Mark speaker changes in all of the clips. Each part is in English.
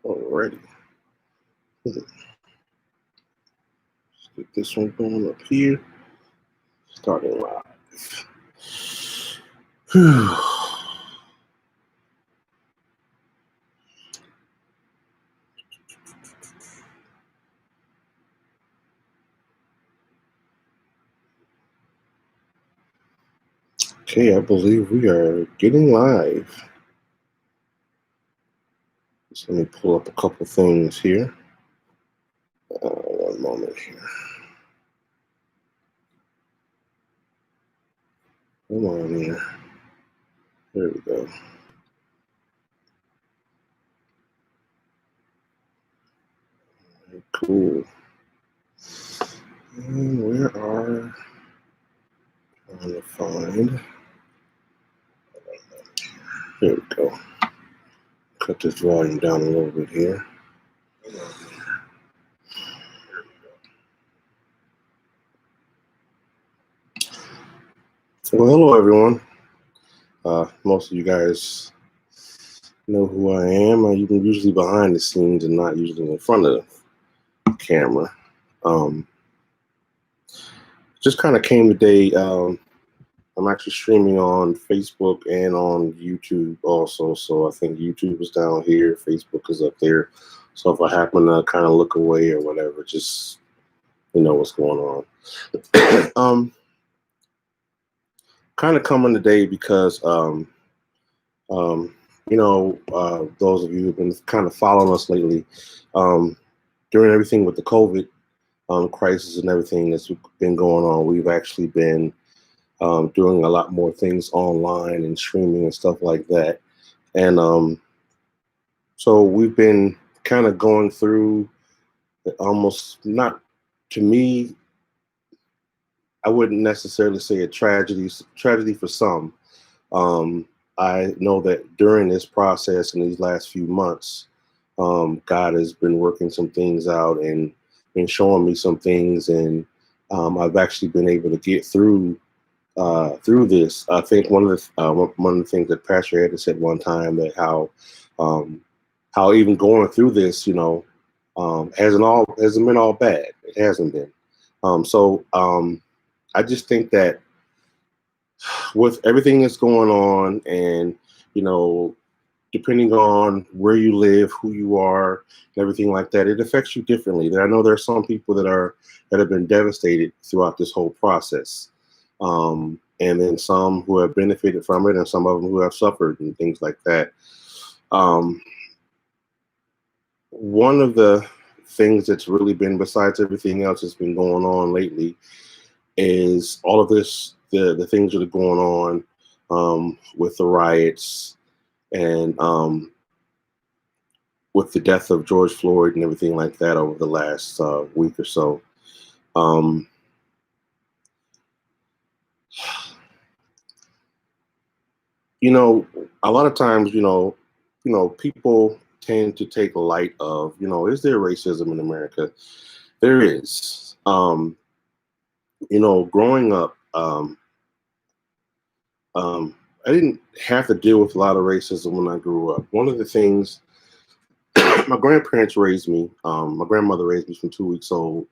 Speaker 1: Alrighty. Let's get this one going up here. Starting live. Okay, I believe we are getting live. Just let me pull up a couple things here. One moment here. Come on here. There we go. Cool. And where are trying to find? There we go. Cut this volume down a little bit here. Well, hello everyone. Most of you guys know who I am. I'm usually behind the scenes and not usually in front of the camera. Just kind of came today. I'm actually streaming on Facebook and on YouTube also. So I think YouTube is down here, Facebook is up there. So if I happen to kind of look away or whatever, just you know what's going on. Kind of coming today because those of you who've been kind of following us lately, during everything with the COVID crisis and everything that's been going on, we've actually been doing a lot more things online and streaming and stuff like that. And so we've been kind of going through almost, not to me, I wouldn't necessarily say a tragedy for some. I know that during this process in these last few months, God has been working some things out and been showing me some things, and I've actually been able to get through this. I think one of the things that Pastor Ed said one time, that how even going through this, hasn't been all bad. It hasn't been. I just think that with everything that's going on, and depending on where you live, who you are, and everything like that, it affects you differently. I know there are some people that have been devastated throughout this whole process. And then some who have benefited from it, and some of them who have suffered and things like that. One of the things that's really been, besides everything else that's been going on lately, is all of this, the things that are going on with the riots and with the death of George Floyd and everything like that over the last week or so. A lot of times, people tend to take light of, is there racism in America? There is. Growing up, I didn't have to deal with a lot of racism when I grew up. One of the things, my grandparents raised me. My grandmother raised me from 2 weeks old.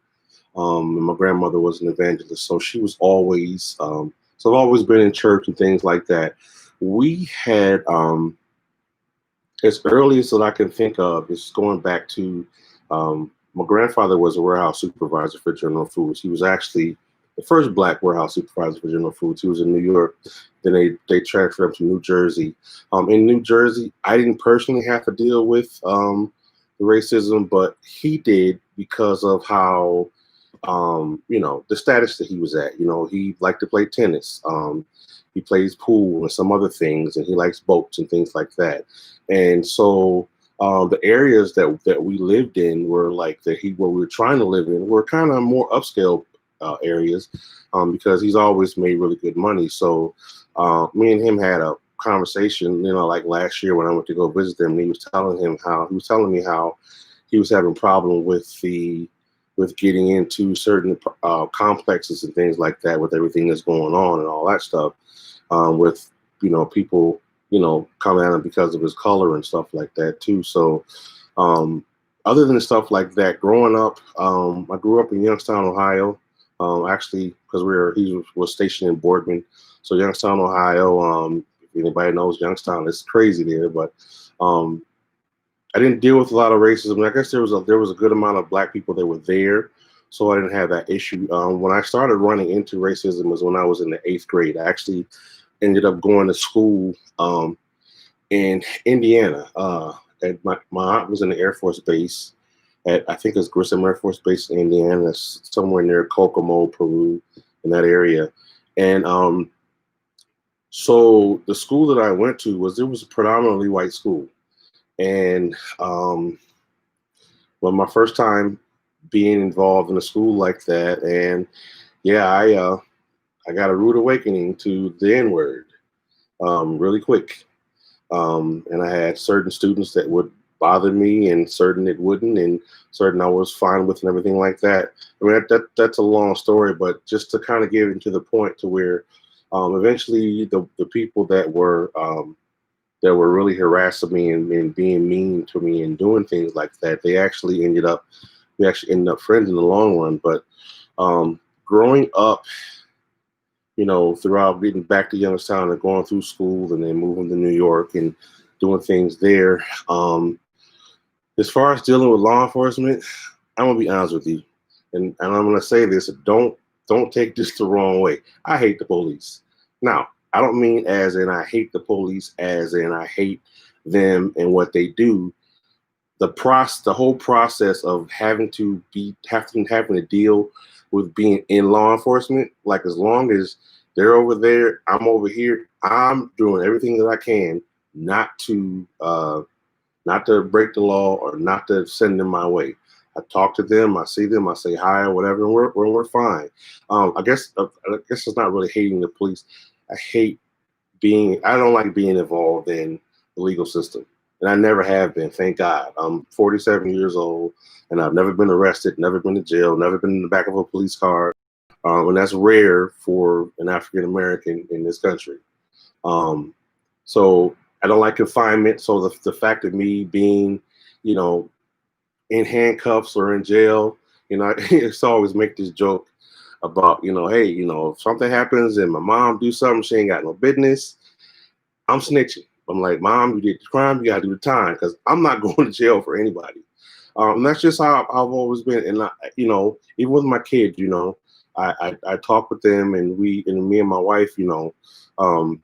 Speaker 1: And my grandmother was an evangelist, so she was always, so I've always been in church and things like that. We had, as early as that I can think of, it's going back to, my grandfather was a warehouse supervisor for General Foods. He was actually the first Black warehouse supervisor for General Foods. He was in New York. Then they transferred him to New Jersey. In New Jersey, I didn't personally have to deal with the racism, but he did, because of how, the status that he was at. He liked to play tennis. He plays pool and some other things, and he likes boats and things like that. And so the areas that we lived in were like where we were trying to live in were kind of more upscale areas, because he's always made really good money. So me and him had a conversation, like last year when I went to go visit him, and he was telling me how he was having problem with getting into certain complexes and things like that, with everything that's going on and all that stuff, with people coming at him because of his color and stuff like that too. So Um, Other than stuff like that, growing up, I grew up in Youngstown, Ohio. Actually, because he was stationed in Boardman, so Youngstown, Ohio. If anybody knows Youngstown, it's crazy there. But um, I didn't deal with a lot of racism. I guess there was a good amount of black people that were there, so I didn't have that issue. When I started running into racism was when I was in the eighth grade. I actually ended up going to school in Indiana. And my aunt was in the Air Force Base at, I think it's Grissom Air Force Base in Indiana. That's somewhere near Kokomo, Peru, in that area. And so the school that I went to was a predominantly white school. And well, my first time being involved in a school like that, and yeah, I got a rude awakening to the N word really quick. And I had certain students that would bother me, and certain that wouldn't, and certain I was fine with, and everything like that. I mean, that's a long story, but just to kind of get into the point to where eventually the people that were really harassing me and being mean to me and doing things like that, we actually ended up friends in the long run. But growing up, throughout getting back to Youngstown and going through school and then moving to New York and doing things there. As far as dealing with law enforcement, I'm gonna be honest with you, and I'm gonna say this: don't take this the wrong way. I hate the police. Now, I don't mean as in I hate the police, as in I hate them and what they do. The whole process of having to deal with being in law enforcement, like as long as they're over there, I'm over here. I'm doing everything that I can not to break the law or not to send them my way. I talk to them, I see them, I say hi or whatever, and we're fine. I guess it's not really hating the police. I don't like being involved in the legal system, and I never have been. Thank God. I'm 47 years old, and I've never been arrested, never been to jail, never been in the back of a police car, and that's rare for an African American in this country. Um, so I don't like confinement. So the fact of me being, you know, in handcuffs or in jail, it's always make this joke about, hey, if something happens and my mom do something she ain't got no business, I'm snitching. I'm like, Mom, you did the crime, you gotta do the time, because I'm not going to jail for anybody. And that's just how I've always been. And even with my kids, I talk with them, and me and my wife, um,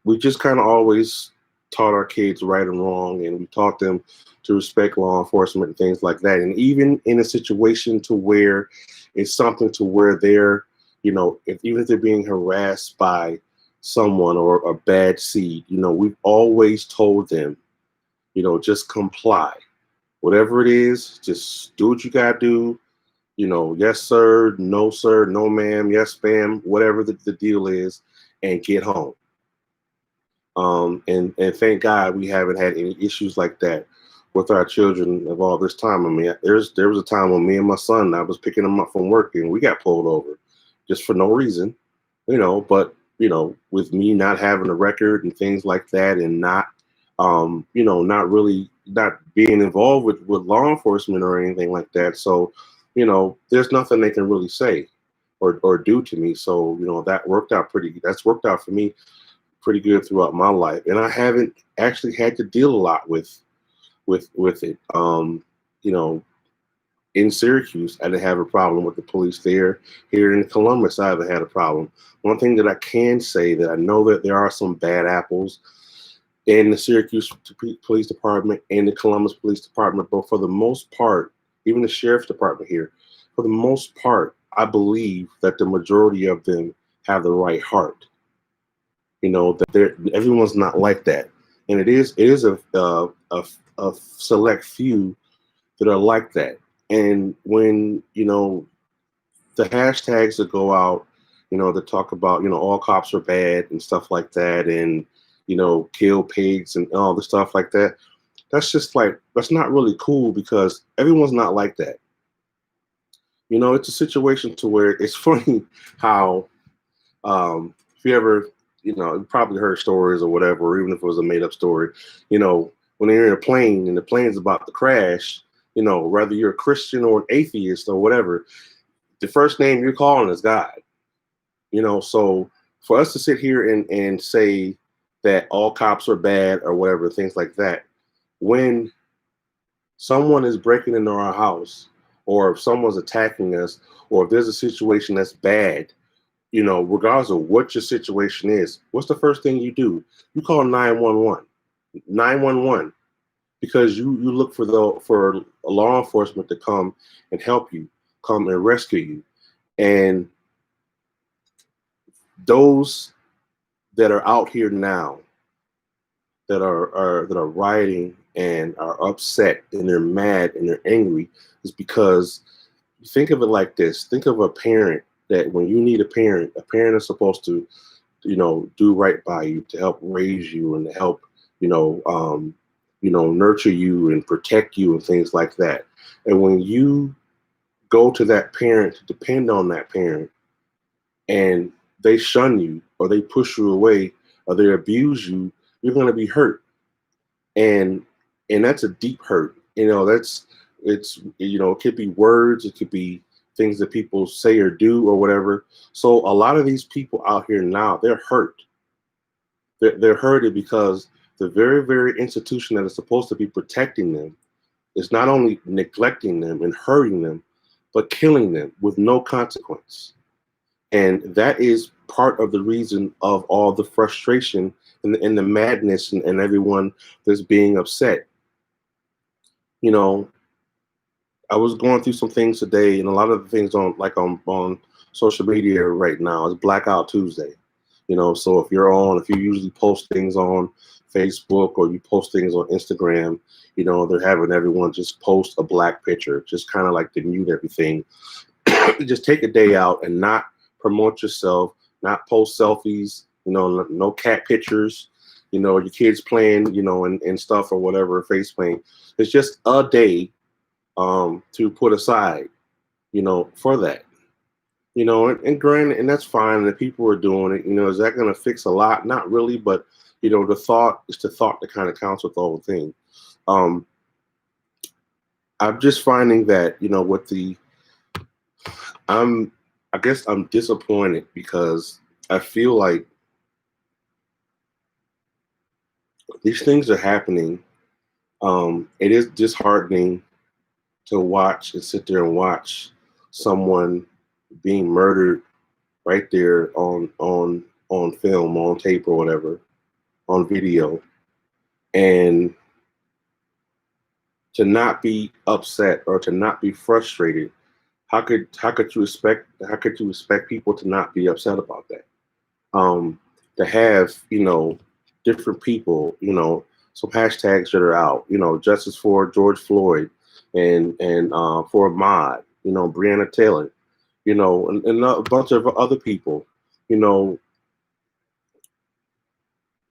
Speaker 1: we just kind of always taught our kids right and wrong, and we taught them to respect law enforcement and things like that. And even in a situation to where it's something to where they're, even if they're being harassed by someone or a bad seed, we've always told them, just comply. Whatever it is, just do what you gotta do. Yes sir, no sir, no ma'am, yes ma'am, whatever the deal is, and get home. And thank God we haven't had any issues like that with our children of all this time. I mean, there was a time when me and my son, I was picking him up from work, and we got pulled over just for no reason, but with me not having a record and things like that, and not not being involved with law enforcement or anything like that. So, there's nothing they can really say or do to me. So, that's worked out for me pretty good throughout my life, and I haven't actually had to deal a lot with it. You know, in Syracuse, I didn't have a problem with the police there. Here in Columbus, I haven't had a problem. One thing that I can say that I know that there are some bad apples in the Syracuse Police Department and the Columbus Police Department, but for the most part, even the Sheriff's Department here, for the most part, I believe that the majority of them have the right heart. That everyone's not like that, and it is a select few that are like that. And when the hashtags that go out, that talk about all cops are bad and stuff like that, and kill pigs and all the stuff like that. That's just like, that's not really cool, because everyone's not like that. It's a situation to where it's funny how if you ever you probably heard stories or whatever, or even if it was a made up story, you know when they're in a plane and the plane's about to crash, whether you're a Christian or an atheist or whatever, the first name you're calling is God. So for us to sit here and say that all cops are bad or whatever, things like that, when someone is breaking into our house, or if someone's attacking us, or if there's a situation that's bad, regardless of what your situation is, what's the first thing you do? You call 911. 911, because you look for law enforcement to come and help you, come and rescue you. And those that are out here now that are rioting and are upset and they're mad and they're angry is because, think of it like this. Think of a parent that when you need a parent is supposed to, do right by you, to help raise you and to help, nurture you and protect you and things like that. And when you go to that parent to depend on that parent and they shun you or they push you away or they abuse you, you're going to be hurt. And that's a deep hurt. It could be words, it could be things that people say or do or whatever. So a lot of these people out here now, they're hurt. They're hurted because the very, very institution that is supposed to be protecting them is not only neglecting them and hurting them, but killing them with no consequence. And that is part of the reason of all the frustration and the madness and everyone that's being upset. I was going through some things today, and a lot of the things on social media right now is Blackout Tuesday. So if you usually post things on Facebook or you post things on Instagram, they're having everyone just post a black picture, just kind of like to mute everything. Just take a day out and not promote yourself, not post selfies, no cat pictures, your kids playing, and stuff or whatever, face paint. It's just a day to put aside, for that. And granted, and that's fine. And the people are doing it. Is that going to fix a lot? Not really, but the thought that kind of counts with the whole thing. I'm just finding that I guess I'm disappointed because I feel like these things are happening. It is disheartening to watch and sit there and watch someone being murdered right there on film, on tape or whatever, on video, and to not be upset or to not be frustrated. How could you expect people to not be upset about that? To have different people, some hashtags that are out, justice for George Floyd and for Ahmaud, Breonna Taylor, and a bunch of other people,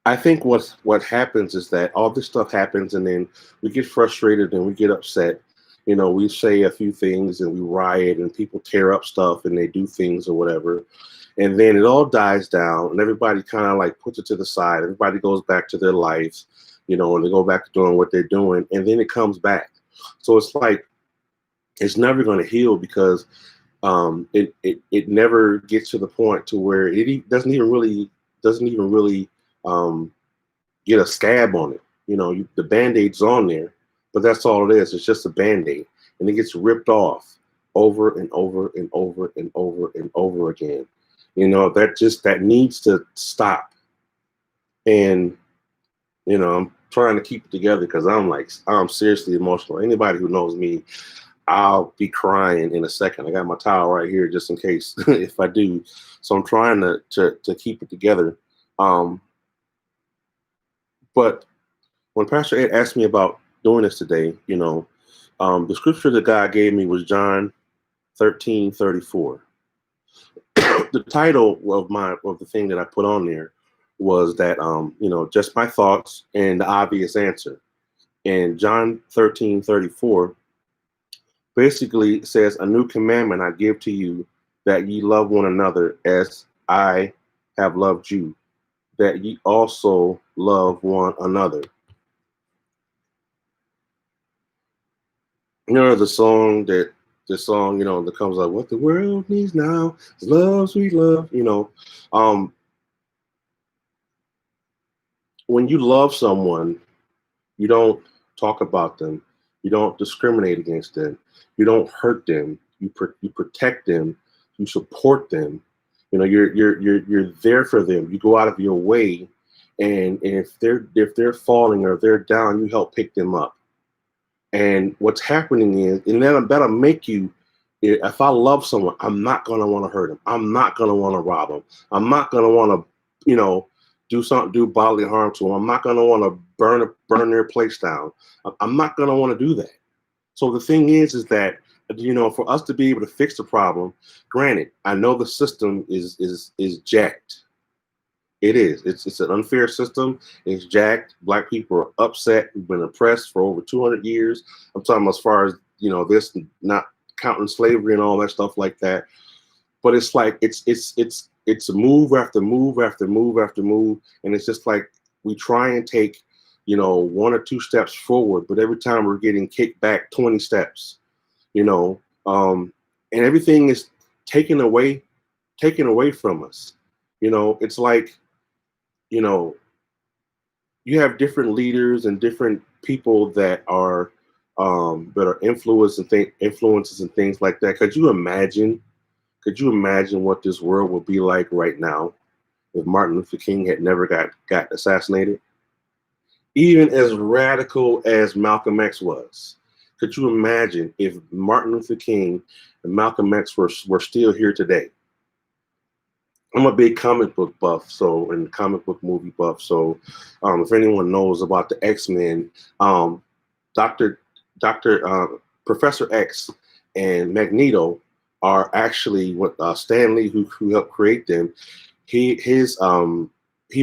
Speaker 1: I think what happens is that all this stuff happens and then we get frustrated and we get upset. We say a few things and we riot and people tear up stuff and they do things or whatever. And then it all dies down and everybody kind of like puts it to the side. Everybody goes back to their lives, and they go back to doing what they're doing. And then it comes back. So it's like, it's never going to heal because it never gets to the point to where it doesn't even really get a scab on it. The Band-Aid's on there, but that's all it is. It's just a Band-Aid, and it gets ripped off over and over and over and over and over again. That needs to stop. And I'm trying to keep it together because I'm seriously emotional. Anybody who knows me, I'll be crying in a second. I got my towel right here just in case if I do. So I'm trying to keep it together. But when Pastor Ed asked me about doing this today, the scripture that God gave me was John 13:34. The title of the thing that I put on there was that just my thoughts and the obvious answer. And John 13:34 basically says, "A new commandment I give to you, that ye love one another as I have loved you, that ye also love one another." You know the song, that comes like what the world needs now is love, sweet love. Um, when you love someone, you don't talk about them, you don't discriminate against them, you don't hurt them, you protect them, you support them. You're there for them. You go out of your way, and if they're falling or if they're down, you help pick them up. And what's happening is, and that'll make you. If I love someone, I'm not gonna want to hurt them. I'm not gonna want to rob them. I'm not gonna want to, do bodily harm to them. I'm not gonna want to burn their place down. I'm not gonna want to do that. So the thing is that for us to be able to fix the problem, granted, I know the system is jacked. It is. It's an unfair system. It's jacked. Black people are upset. We've been oppressed for over 200 years. I'm talking as far as this, not counting slavery and all that stuff like that. But it's like it's a move after move after move after move, and it's just like we try and take one or two steps forward, but every time we're getting kicked back 20 steps. You know, and everything is taken away from us. It's like you know, you have different leaders and different people that are influences and things like that. Could you imagine? Could you imagine what this world would be like right now if Martin Luther King had never got assassinated? Even as radical as Malcolm X was, could you imagine if Martin Luther King and Malcolm X were still here today? I'm a big comic book buff, and comic book movie buff. So, if anyone knows about the X-Men, Doctor Doctor Professor X and Magneto are actually what Stan Lee, who helped create them. He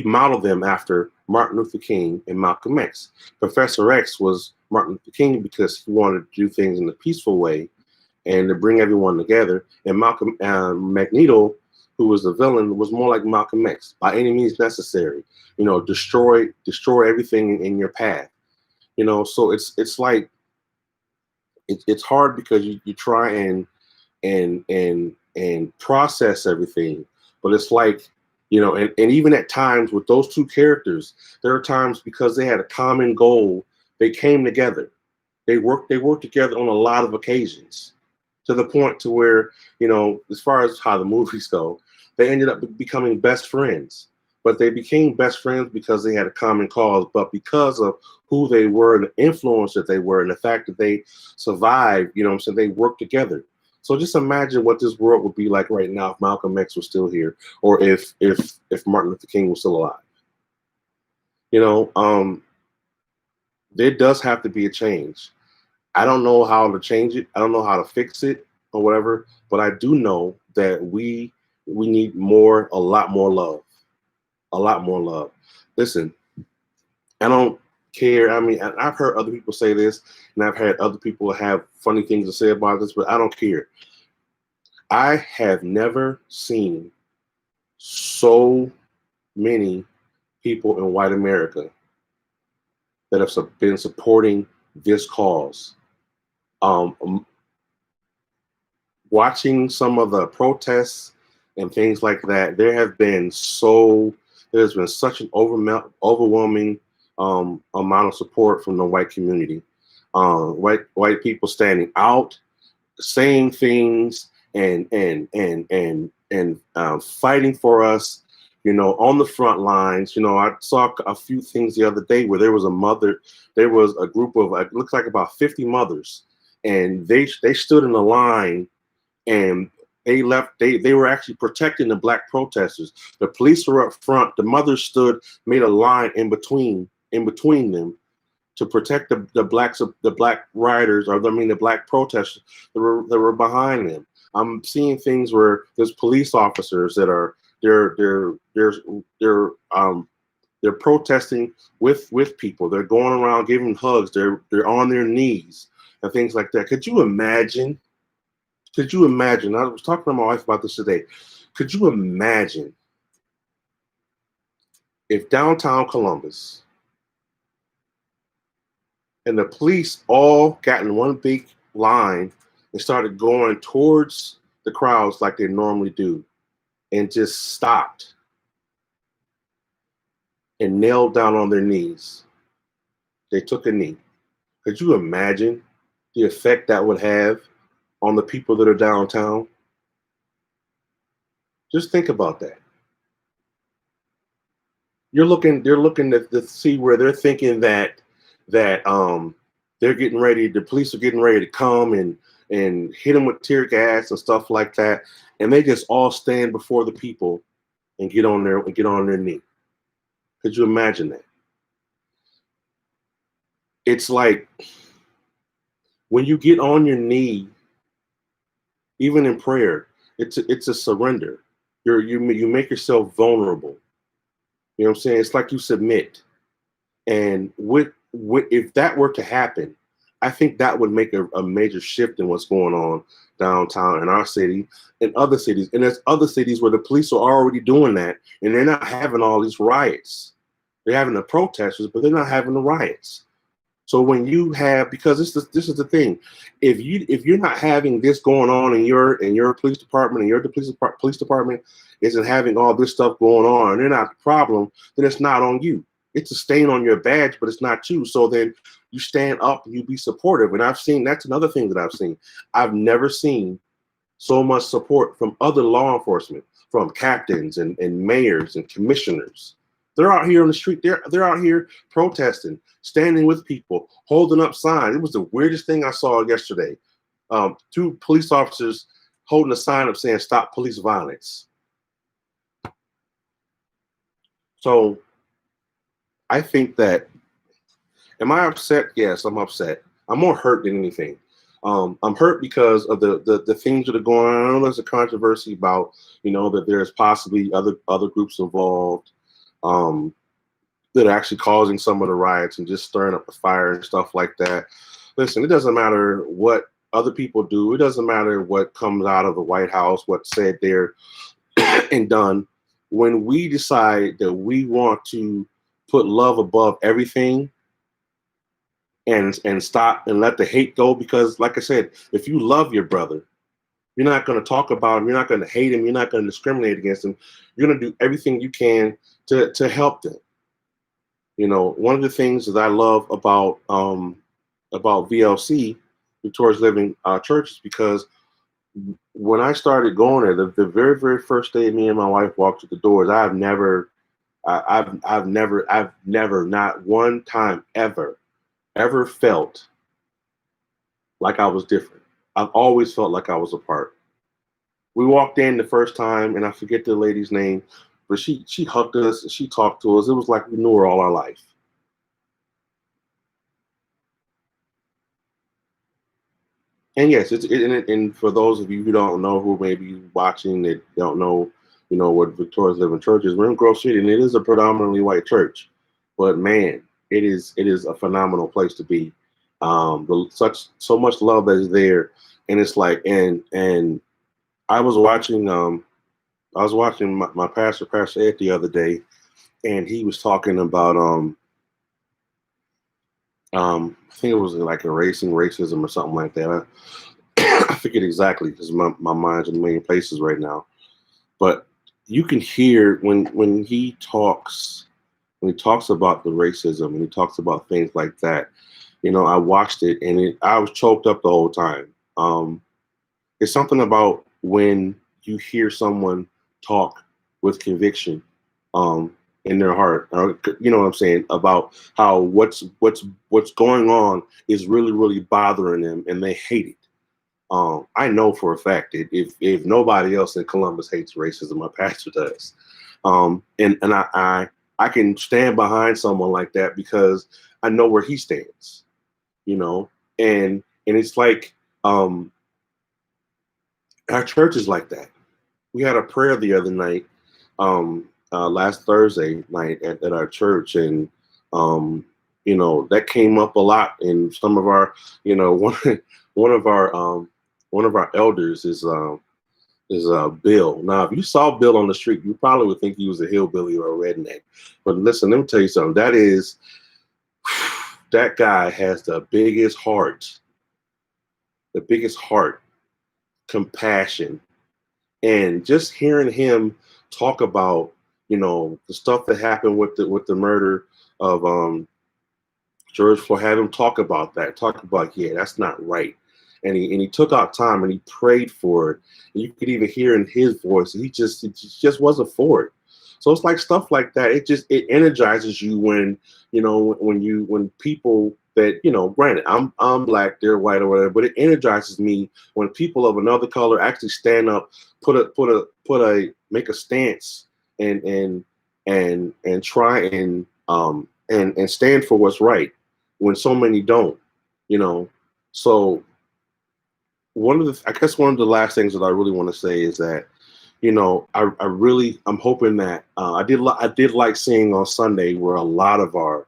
Speaker 1: modeled them after Martin Luther King and Malcolm X. Professor X was Martin Luther King because he wanted to do things in a peaceful way and to bring everyone together. And Magneto, who was the villain, was more like Malcolm X. By any means necessary, destroy everything in your path. So it's like it's hard because you try and process everything, but it's like and even at times with those two characters, there are times because they had a common goal, they came together. They worked together on a lot of occasions, to the point to where as far as how the movies go, they ended up becoming best friends. But they became best friends because they had a common cause, but because of who they were and the influence that they were and the fact that they survived, so they worked together. So just imagine what this world would be like right now if Malcolm X was still here, or if Martin Luther King was still alive. You know, there does have to be a change. I don't know how to change it. I don't know how to fix it or whatever, but I do know that we need a lot more love, a lot more love. Listen, I don't care. I mean, I've heard other people say this, and I've had other people have funny things to say about this, but I don't care. I have never seen so many people in white America that have been supporting this cause. Um, Watching some of the protests and things like that, there's been such an overwhelming amount of support from the white community. White people standing out, saying things, and fighting for us, on the front lines. I saw a few things the other day where there was a group of, it looks like about 50 mothers, and they stood in a line, and they were actually protecting the black protesters. The police were up front, the mothers made a line in between them to protect the black rioters, or the black protesters that were behind them. I'm seeing things where there's police officers that are they're protesting with people. They're going around giving hugs. They're on their knees and things like that. Could you imagine? Could you imagine? I was talking to my wife about this today. Could you imagine if downtown Columbus and the police all got in one big line and started going towards the crowds like they normally do, and just stopped and knelt down on their knees. They took a knee. Could you imagine the effect that would have on the people that are downtown? Just think about that. They're looking to see where they're thinking that they're getting ready, the police are getting ready to come and hit them with tear gas and stuff like that, and they just all stand before the people and get on their knee. Could you imagine that? It's like when you get on your knee, even in prayer, it's a surrender. You make yourself vulnerable. You know what I'm saying? It's like you submit. And if that were to happen, I think that would make a major shift in what's going on downtown in our city and other cities. And there's other cities where the police are already doing that, and they're not having all these riots. They're having the protesters, but they're not having the riots. So when you have, because this is the thing, if you're not having this going on in your police department, and your police department isn't having all this stuff going on, and they're not the problem, then it's not on you. It's a stain on your badge, but it's not you. So then you stand up and you be supportive. And that's another thing that I've seen. I've never seen so much support from other law enforcement, from captains and mayors and commissioners. They're out here on the street. They're out here protesting, standing with people, holding up signs. It was the weirdest thing I saw yesterday. 2 police officers holding a sign up saying "Stop police violence." So I think that, am I upset? Yes, I'm upset. I'm more hurt than anything. I'm hurt because of the things that are going on. I know there's a controversy about, that there's possibly other groups involved that are actually causing some of the riots and just stirring up the fire and stuff like that. Listen, it doesn't matter what other people do. It doesn't matter what comes out of the White House, what's said there and done. When we decide that we want to put love above everything and stop and let the hate go, because like I said, if you love your brother, you're not going to talk about him, you're not going to hate him, you're not going to discriminate against him. You're going to do everything you can to help them. One of the things that I love about VLC, Victorious Living Church, is because when I started going there, the very, very first day me and my wife walked through the doors, I've never, not one time ever felt like I was different. I've always felt like I was a part. We walked in the first time, and I forget the lady's name, but she hugged us and she talked to us. It was like we knew her all our life. And yes, and for those of you who don't know, who may be watching that don't know, what Victorious Living Church is, we're in Grove City, and it is a predominantly white church. But man, it is a phenomenal place to be. So much love that is there, and it's like, and I was watching my pastor Ed the other day, and he was talking about I think it was like erasing racism or something like that. I forget exactly because my mind's in a million places right now. But you can hear when he talks about the racism and he talks about things like that. I watched it and I was choked up the whole time. It's something about when you hear someone talk with conviction in their heart, you know what I'm saying, about how what's going on is really, really bothering them and they hate it. I know for a fact that if nobody else in Columbus hates racism, my pastor does. And I can stand behind someone like that because I know where he stands, and it's like our church is like that. We had a prayer the other night, last Thursday night at our church, and that came up a lot in some of our, one of our elders is Bill. Now, if you saw Bill on the street, you probably would think he was a hillbilly or a redneck. But listen, let me tell you something. That guy has the biggest heart the biggest heart, compassion, and just hearing him talk about, the stuff that happened with the murder of George Floyd, have him talk about that, talk about, yeah, that's not right. And he took out time and he prayed for it. And you could even hear in his voice, he just wasn't for it. So it's like stuff like that. It energizes you when, when people that, granted, I'm black, they're white or whatever, but it energizes me when people of another color actually stand up, make a stance and try and stand for what's right when so many don't, you know. So I guess one of the last things that I really want to say is that, I'm hoping that I did like seeing on Sunday where a lot of our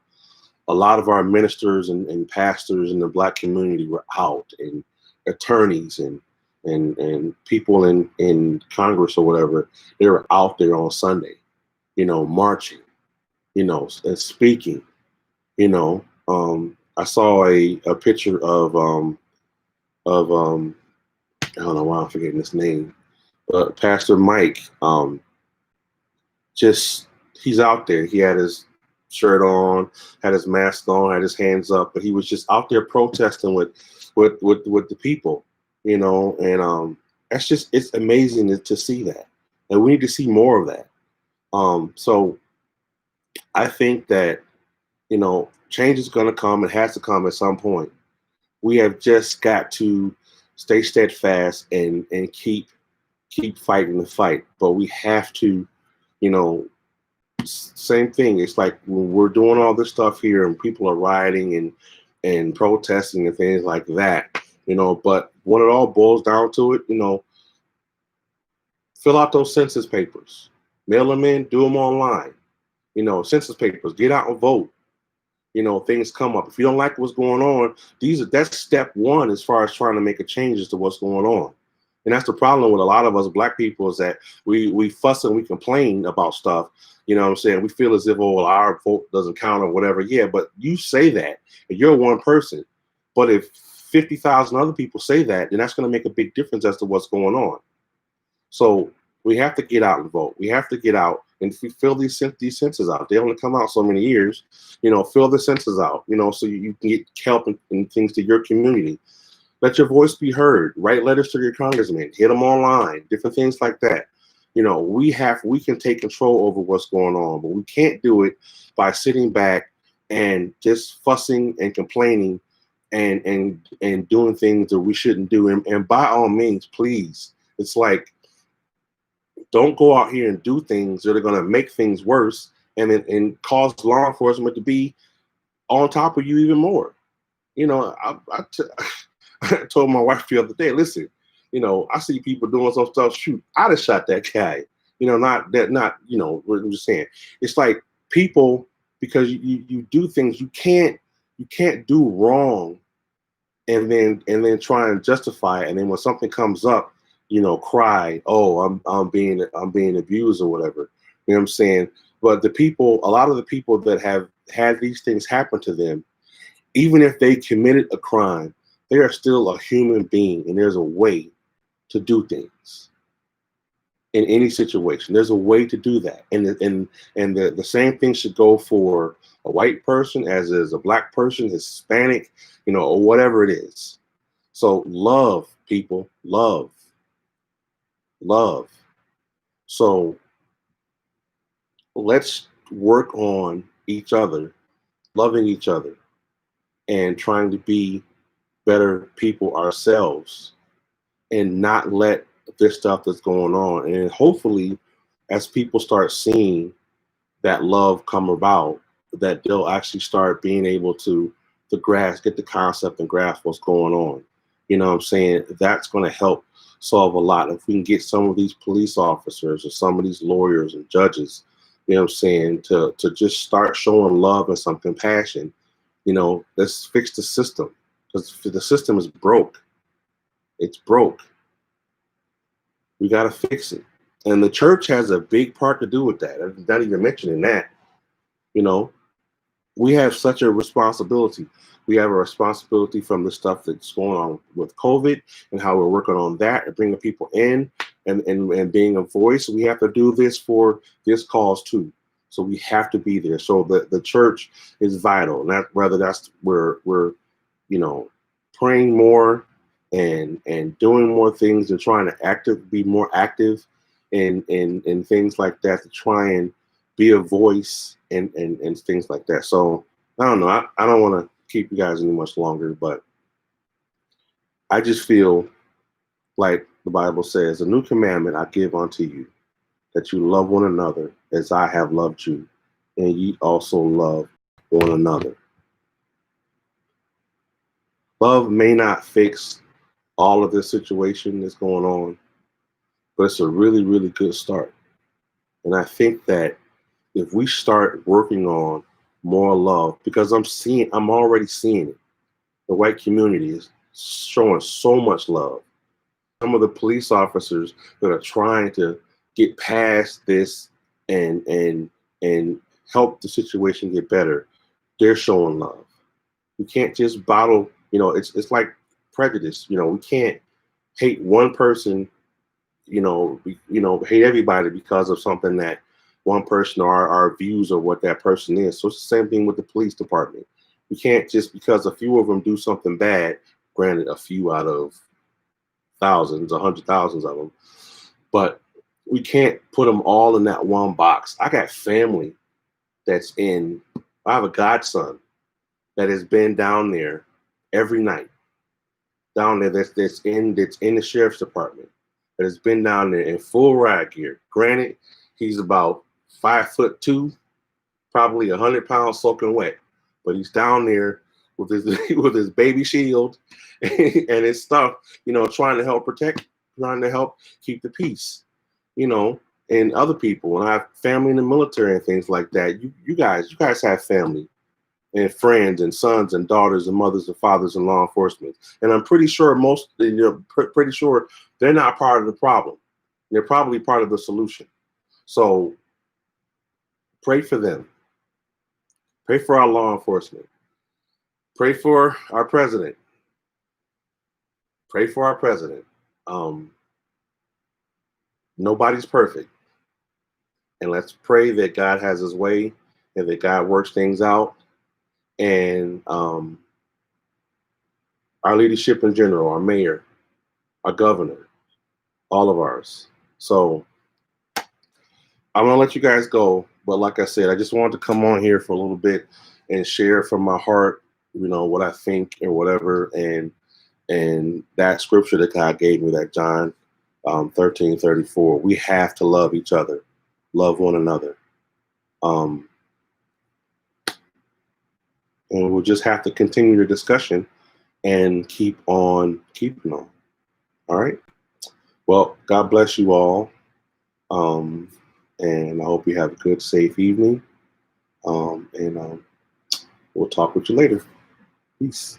Speaker 1: ministers and pastors in the Black community were out, and attorneys and people in Congress or whatever, they were out there on Sunday, marching, and speaking. I saw a picture of I don't know why I'm forgetting his name, but Pastor Mike, just he's out there. He had his shirt on, had his mask on, had his hands up, but he was just out there protesting with the people, and it's amazing to see that, and we need to see more of that. So I think that change is going to come. It has to come at some point. We have just got to stay steadfast and keep fighting the fight. But we have to, same thing. It's like when we're doing all this stuff here and people are rioting and protesting and things like that, but when it all boils down to it, fill out those census papers, mail them in, do them online, census papers, get out and vote. Things come up. If you don't like what's going on, that's step one as far as trying to make a change as to what's going on. And that's the problem with a lot of us Black people, is that we fuss and we complain about stuff. You know what I'm saying? We feel as if, oh, well, our vote doesn't count or whatever. Yeah, but you say that, and you're one person. But if 50,000 other people say that, then that's going to make a big difference as to what's going on. So we have to get out and vote. We have to get out and fill these census out. They only come out so many years. Fill the census out, so you can get help and things to your community. Let your voice be heard. Write letters to your congressman. Hit them online. Different things like that. We can take control over what's going on, but we can't do it by sitting back and just fussing and complaining and doing things that we shouldn't do. And by all means, please, it's like, don't go out here and do things that are going to make things worse and cause law enforcement to be on top of you even more. I told my wife the other day, listen, I see people doing some stuff. Shoot, I'd have shot that guy. We're just saying. It's like people, because you do things, you can't do wrong and then try and justify it. And then when something comes up, cry, oh, I'm being abused or whatever. You know what I'm saying? But a lot of the people that have had these things happen to them, even if they committed a crime, they are still a human being, and there's a way to do things in any situation. There's a way to do that, and the same thing should go for a white person as is a Black person, Hispanic, or whatever it is. So love, people, love. So let's work on each other, loving each other, and trying to be better people ourselves, and not let this stuff that's going on. And hopefully, as people start seeing that love come about, that they'll actually start being able to get the concept and grasp what's going on. You know what I'm saying? That's going to help solve a lot. If we can get some of these police officers or some of these lawyers and judges, what I'm saying, to just start showing love and some compassion, let's fix the system, because the system is broke. It's broke. We got to fix it. And the church has a big part to do with that. I'm not even mentioning that. we have such a responsibility. We have a responsibility from the stuff that's going on with COVID and how we're working on that and bringing people in and being a voice. We have to do this for this cause too. So we have to be there. So the church is vital. And that whether that's we're you know praying more and doing more things and trying to be more active in things like that to try and be a voice and things like that. So I don't know. I don't want to keep you guys any much longer, but I just feel like the Bible says, a new commandment I give unto you, that you love one another as I have loved you, and ye also love one another. Love may not fix all of this situation that's going on, but it's a really, really good start. And I think that if we start working on more love, because I'm already seeing it. The white community is showing so much love. Some of the police officers that are trying to get past this and help the situation get better, they're showing love. We can't just bottle, it's like prejudice. We can't hate one person, hate everybody because of something that one person or our views of what that person is. So it's the same thing with the police department. We can't just because a few of them do something bad, granted a few out of thousands, 100,000s of them, but we can't put them all in that one box. I got family I have a godson that has been down there every night, down there that's in the sheriff's department, that has been down there in full riot gear. Granted, he's about 5'2", probably 100 pounds soaking wet, but he's down there with his with his baby shield and his stuff, trying to help protect, trying to help keep the peace, and other people. And I have family in the military and things like that. You guys have family and friends and sons and daughters and mothers and fathers in law enforcement. And I'm pretty sure pretty sure they're not part of the problem. They're probably part of the solution. So pray for them. Pray for our law enforcement. Pray for our president. Pray for our president. Nobody's perfect. And let's pray that God has his way and that God works things out. And our leadership in general, our mayor, our governor, all of ours. So I'm going to let you guys go. But like I said, I just wanted to come on here for a little bit and share from my heart, what I think and whatever. And that scripture that God gave me, that John 13:34, we have to love each other, love one another. And we'll just have to continue the discussion and keep on keeping on. All right. Well, God bless you all. And I hope you have a good, safe evening. And we'll talk with you later. Peace.